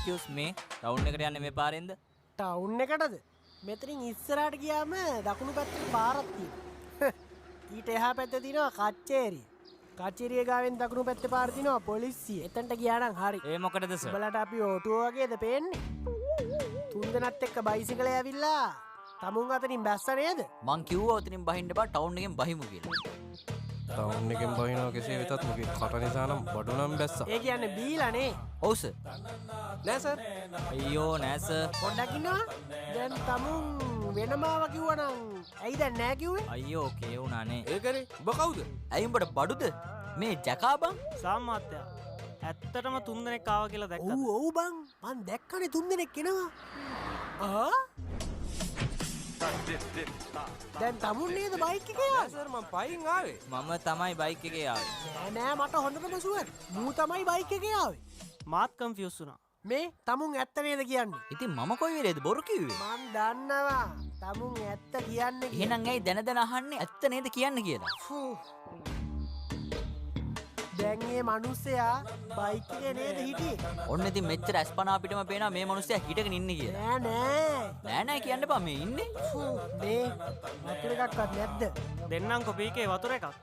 Excuse මේ town එකට යන්නේ මේ පාරෙන්ද? ටවුන් එකටද? මෙතනින් ඉස්සරහට ගියාම දකුණු පැත්තට පාරක් තියෙනවා. ඊට එහා පැත්තේ තියෙනවා කච්චේරිය. කච්චේරිය ගාවෙන් දකුණු පැත්තේ පාර තියෙනවා පොලිසිය. එතනට ගියා නම් හරි. ඒ මොකටද සර්? උඹලට අපි ඕටුව වගේද පේන්නේ? තුන්දෙනාත් එක්ක බයිසිකලේ ඇවිල්ලා තමුන් අතරින් බැස්ස නේද? මං කිව්වා උතනින් බහින්න බා ටවුන් එකෙන් බහිමු කියලා. ටවුන් එකෙන් බහිනවා කෙසේ වෙතත් මොකද කට නිසා නම් බඩු නම් බැස්සා. ඒ කියන්නේ බීලානේ. ඔව් සර්. නෑ සර්. අයියෝ නෑ සර්. පොඩ්ඩක් ඉන්නවා. දැන් තමුන් වෙනමාව කිව්වනම් ඇයි දැන් නෑ කිව්වේ? අයියෝ කේ වුණානේ. ඒ කරේ ඔබ කවුද? ඇයි උඹට බඩුද? මේ ජකා බං? සාමාත්‍යයා ඇත්තටම 3 දෙනෙක් ආවා කියලා දැක්කද? ඔව් ඔව් බං. මං දැක්කනේ 3 දෙනෙක් එනවා. ආ? දැන් තමුන් නේද බයික් එකේ නෑ ආවේ? සර් මම පයින් ආවේ. මම තමයි බයික් එකේ ආවේ. නෑ නෑ මට හොඳටම සුවර්. මූ තමයි බයික් එකේ ආවේ. මාත් කන්ෆියුස් වුණා. මේ තමුන් ඇත්ත නේද කියන්නේ? ඉතින් මම කොයි වෙලේද බොරු කිව්වේ? මං දන්නවා. තමුන් ඇත්ත කියන්නේ කියලා. එහෙනම් ඇයි දැන දැන අහන්නේ ඇත්ත නේද කියන්න කියලා? ෆු. දැන් මේ මිනිස්සයා බයික් එකේ නේද හිටියේ? ඔන්න ඉතින් මෙච්චර අස්පනා පිටම පේනවා මේ මිනිස්සයා හිටගෙන ඉන්නේ කියලා. නෑ නෑ. නෑ නෑ කියන්න බා මේ ඉන්නේ. ෆු. මේ වතුර එකක්වත් නැද්ද? දෙන්නම්කො පීකේ වතුර එකක්.